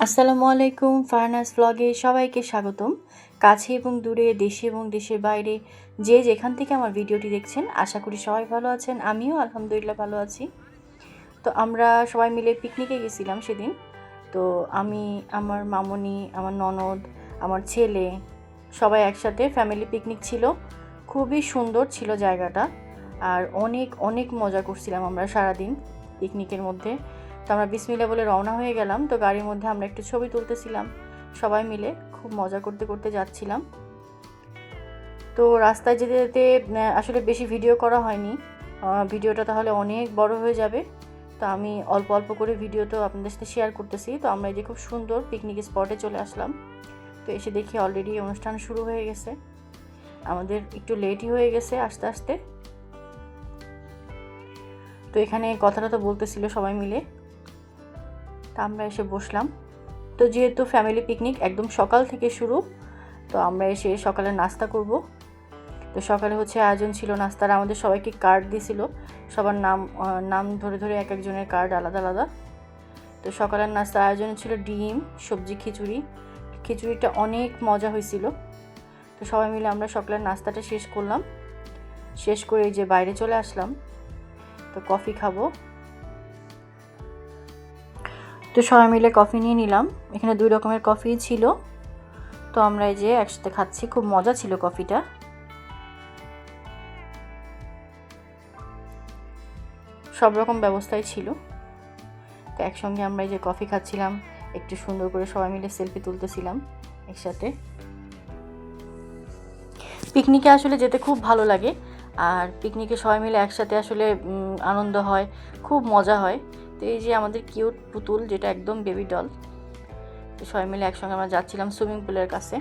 আসসালামু আলাইকুম, ফারহানাস ব্লগে সবাইকে স্বাগতম। কাছে এবং দূরে, দেশে এবং দেশের বাইরে যে যেখান থেকে আমার ভিডিওটি দেখছেন, আশা করি সবাই ভালো আছেন। আমিও আলহামদুলিল্লাহ ভালো আছি। তো আমরা সবাই মিলে পিকনিকে গেছিলাম সেদিন। তো আমি, আমার মামুনি, আমার ননদ, আমার ছেলে সবাই একসাথে ফ্যামিলি পিকনিক ছিল। খুবই সুন্দর ছিল জায়গাটা, আর অনেক অনেক মজা করছিলাম আমরা সারাদিন পিকনিকের মধ্যে। তো আমরা বিসমিল্লাহ বলে রওনা হয়ে গেলাম। তো গাড়ির মধ্যে আমরা একটু ছবি তুলতেছিলাম সবাই মিলে, খুব মজা করতে করতে যাচ্ছিলাম। তো রাস্তায় যেতে যেতে আসলে বেশি ভিডিও করা হয়নি, ভিডিওটা তাহলে অনেক বড় হয়ে যাবে। তো আমি অল্প অল্প করে ভিডিও তো আপনাদের সাথে শেয়ার করতেছি। তো আমরা এই যে খুব সুন্দর পিকনিক স্পটে চলে আসলাম। তো এসে দেখি অলরেডি অনুষ্ঠান শুরু হয়ে গেছে, আমাদের একটু লেটই হয়ে গেছে আস্তে আস্তে। তো এখানে কথাটা তো বলতেছিল সবাই মিলে, তা আমরা এসে বসলাম। তো যেহেতু ফ্যামিলি পিকনিক একদম সকাল থেকে শুরু, তো আমরা এসে সকালে নাস্তা করব। তো সকালে আয়োজন ছিল নাস্তার, আমাদের সবাইকে কার্ড দিয়েছিল, সবার নাম ধরে ধরে এক একজনের কার্ড আলাদা আলাদা। তো সকালের নাস্তার আয়োজন ছিল ডিম, সবজি, খিচুড়িটা অনেক মজা হয়েছিল। তো সবাই মিলে আমরা সকালের নাস্তাটা শেষ করলাম, শেষ করে এই যে বাইরে চলে আসলাম। তো কফি খাবো, তো সবাই মিলে কফি নিয়ে নিলাম। এখানে 2 রকমের কফি ছিল। তো আমরা এই যে একসাথে খাচ্ছি, খুব মজা ছিল কফিটা। সব রকম ব্যবস্থাই ছিল। তো একসঙ্গে আমরা এই যে কফি খাচ্ছিলাম, একটু সুন্দর করে সবাই মিলে সেলফি তুলতেছিলাম একসাথে। পিকনিকে আসলে যেতে খুব ভালো লাগে, আর পিকনিকে সবাই মিলে একসাথে আসলে আনন্দ হয়, খুব মজা হয়। তো এই যে আমাদের কিউট পুতুল, যেটা একদম বেবি ডল, তো সবাই মিলে একসঙ্গে আমরা যাচ্ছিলাম সুইমিং পুলের কাছে।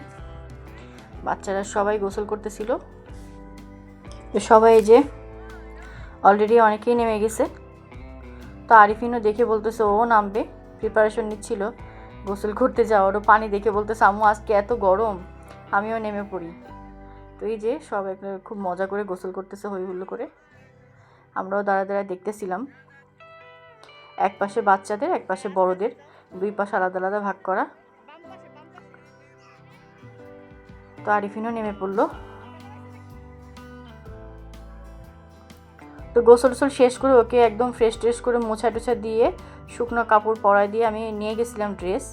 বাচ্চারা সবাই গোসল করতেছিল। তো সবাই এই যে অলরেডি অনেকেই নেমে গেছে। তো আরিফিনও দেখে বলতেছে ও নামবে, প্রিপারেশন নিচ্ছিল গোসল করতে যাওয়ারও। পানি দেখে বলতেছে আম্মু আজকে এত গরম, আমিও নেমে পড়ি। তো এই যে সবাই খুব মজা করে গোসল করতেছে হই হুল্লো করে। আমরাও দাঁড়ায় দাঁড়ায় দেখতেছিলাম, এক পাশে বাচ্চাদের, এক পাশে বড়দের, 2 পাশ আলাদা আলাদা ভাগ করা। তো আরিফিনও নেমে পড়লো। তো গোসল শেষ করে ওকে একদম ফ্রেশ ট্রেশ করে মোছা টোছা দিয়ে, শুকনো কাপড় পরায় দিয়ে আমি নিয়ে গেছিলাম ড্রেস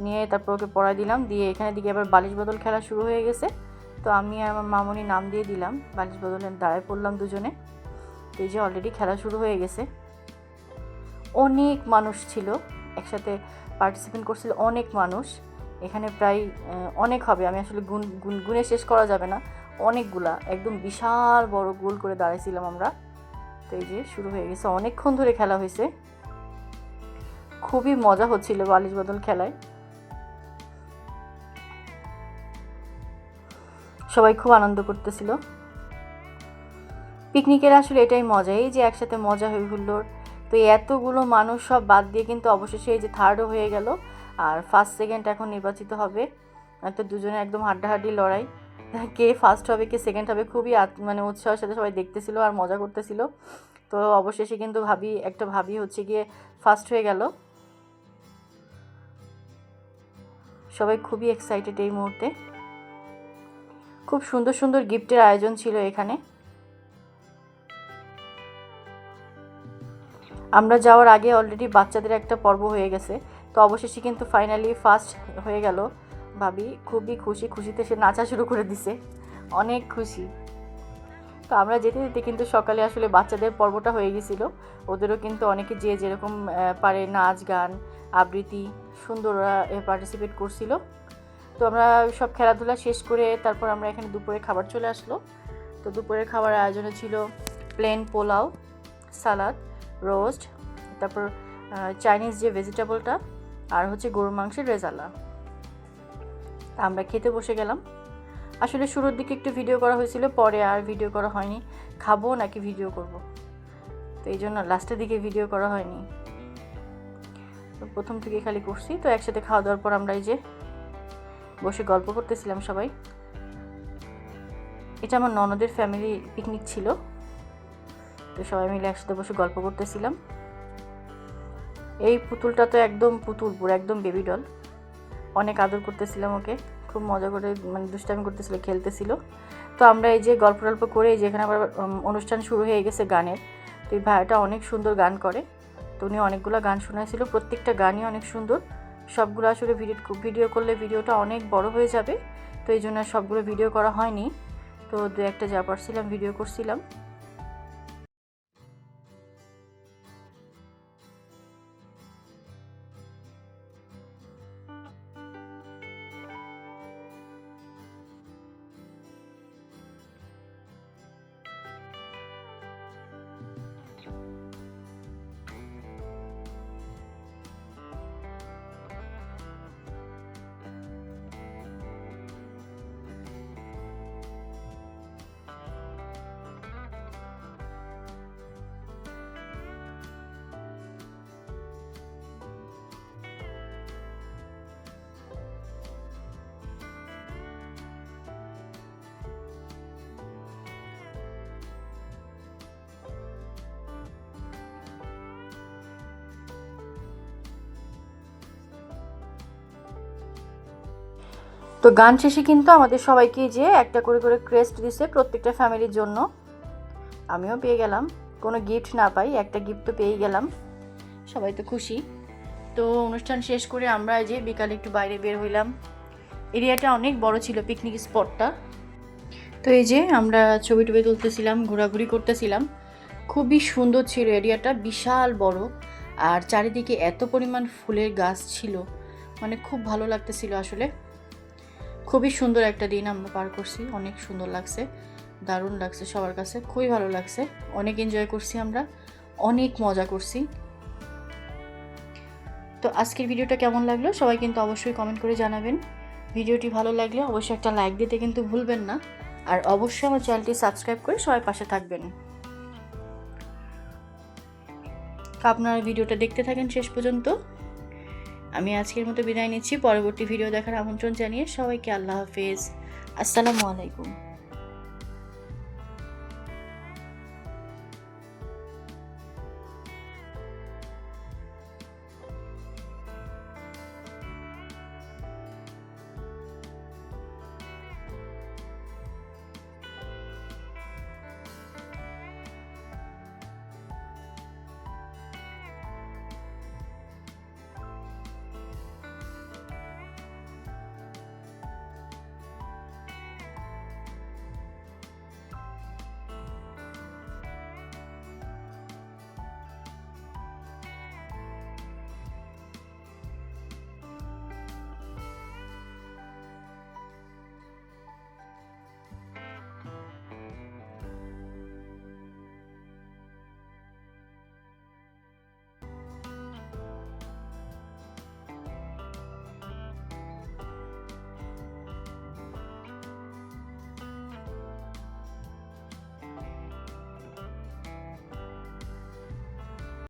নিয়ে, তারপর ওকে পরায় দিলাম। দিয়ে এখানে দিকে আবার বালিশ বদল খেলা শুরু হয়ে গেছে। তো আমি আর আমার মামুনি নাম দিয়ে দিলাম, বালিশ বদলে দাঁড়ায় পড়লাম দুজনে। তো এই যে অলরেডি খেলা শুরু হয়ে গেছে। অনেক মানুষ ছিল একসাথে, পার্টিসিপেট করছিল অনেক মানুষ। এখানে প্রায় অনেক হবে, আমি আসলে গুনে শেষ করা যাবে না, অনেকগুলা, একদম বিশাল বড় গোল করে দাঁড়াইছিলাম আমরা। তো এই যে শুরু হয়ে গেছে, অনেকক্ষণ ধরে খেলা হয়েছে, খুবই মজা হচ্ছিল বালিশ বদল খেলায়। সবাই খুব আনন্দ করতেছিল। পিকনিকের আসলে এটাই মজা, এই যে একসাথে মজা হয়ে হুল্লোড়। তো এতগুলো মানুষ সব বাদ দিয়ে কিন্তু অবশেষে এই যে থার্ডও হয়ে গেল, আর ফার্স্ট সেকেন্ড এখন নির্বাচিত হবে। তো দুজনে একদম হাড্ডাহাড্ডি লড়াই, কে ফার্স্ট হবে কে সেকেন্ড হবে, খুবই মানে উৎসাহের সাথে সবাই দেখতেছিল আর মজা করতেছিল। তো অবশেষে কিন্তু ভাবি গিয়ে ফার্স্ট হয়ে গেল। সবাই খুবই এক্সাইটেড এই মুহূর্তে। খুব সুন্দর সুন্দর গিফটের আয়োজন ছিল এখানে। আমরা যাওয়ার আগে অলরেডি বাচ্চাদের একটা পর্ব হয়ে গেছে। তো অবশেষে কিন্তু ফাইনালি ফার্স্ট হয়ে গেল ভাবি, খুবই খুশিতে সে নাচা শুরু করে দিছে, অনেক খুশি। তো আমরা যেতে যেতে কিন্তু সকালে আসলে বাচ্চাদের পর্বটা হয়ে গেছিলো, ওদেরও কিন্তু অনেকে যে যেরকম পারে নাচ গান আবৃত্তি সুন্দর পার্টিসিপেট করছিল। তো আমরা সব খেলাধুলা শেষ করে তারপর আমরা এখানে দুপুরে খাবার চলে আসলো। তো দুপুরের খাবার আয়োজনে ছিল প্লেন পোলাও, সালাদ, রোস্ট, তারপর চাইনিজ যে ভেজিটেবলটা, আর গরুর মাংসের রেজালা। আমরা খেতে বসে গেলাম। আসলে শুরুর দিকে একটু ভিডিও করা হয়েছিল, পরে আর ভিডিও করা হয়নি, খাবো নাকি ভিডিও করব, তো এই জন্য লাস্টের দিকে ভিডিও করা হয়নি। তো প্রথম থেকে খালি করছি। তো একসাথে খাওয়া দাওয়ার পর আমরা এই যে বসে গল্প করতেছিলাম সবাই। এটা আমার ননদের ফ্যামিলি পিকনিক ছিল, তো সবাই মিলে একসাথে বসে গল্প করতেছিলাম। এই পুতুলটা তো একদম পুতুল, পুরো একদম বেবি ডল। অনেক আদর করতেছিলাম ওকে, খুব মজা করে মানে দুষ্টামি করতেছিল, খেলতেছিল। তো আমরা এই যে গল্প টল্প করে এই যে এখানে আবার অনুষ্ঠান শুরু হয়ে গেছে গানের। তো এই ভাইয়াটা অনেক সুন্দর গান করে, তো উনি অনেকগুলো গান শোনাইছিল, প্রত্যেকটা গানই অনেক সুন্দর। সবগুলো আসলে ভিডিও করলে ভিডিওটা অনেক বড় হয়ে যাবে, তো এই জন্য সবগুলো ভিডিও করা হয়নি। তো দু একটা যা পারছিলাম ভিডিও করছিলাম। তো গান শেষে কিন্তু আমাদের সবাইকে যে একটা করে করে ক্রেস্ট দিছে প্রত্যেকটা ফ্যামিলির জন্য, আমিও পেয়ে গেলাম। কোনো গিফট না পাই, একটা গিফট তো পেয়েই গেলাম, সবাই তো খুশি। তো অনুষ্ঠান শেষ করে আমরা যে বিকালে একটু বাইরে বের হইলাম। এরিয়াটা অনেক বড় ছিল, পিকনিক স্পটটা। তো এই যে আমরা ছবি টবি তুলতেছিলাম, ঘোরাঘুরি করতেছিলাম। খুবই সুন্দর ছিল এরিয়াটা, বিশাল বড়, আর চারিদিকে এত পরিমাণ ফুলের গাছ ছিল, মানে খুব ভালো লাগতেছিল আসলে। খুবই সুন্দর একটা দিন আমরা পার করছি, অনেক সুন্দর লাগছে, দারুণ লাগছে সবার কাছে, খুবই ভালো লাগছে। অনেক এনজয় করছি আমরা, অনেক মজা করছি। তো আজকের ভিডিওটা কেমন লাগলো সবাই কিন্তু অবশ্যই কমেন্ট করে জানাবেন। ভিডিওটি ভালো লাগলে অবশ্যই একটা লাইক দিতে কিন্তু ভুলবেন না, আর অবশ্যই আমার চ্যানেলটি সাবস্ক্রাইব করে সবাই পাশে থাকবেন। আপনারা ভিডিওটা দেখতে থাকেন শেষ পর্যন্ত। আমি আজকের মতো বিদায় নিচ্ছি, পরবর্তী ভিডিও দেখার আমন্ত্রণ জানিয়ে সবাইকে আল্লাহ হাফেজ, আসসালামু আলাইকুম।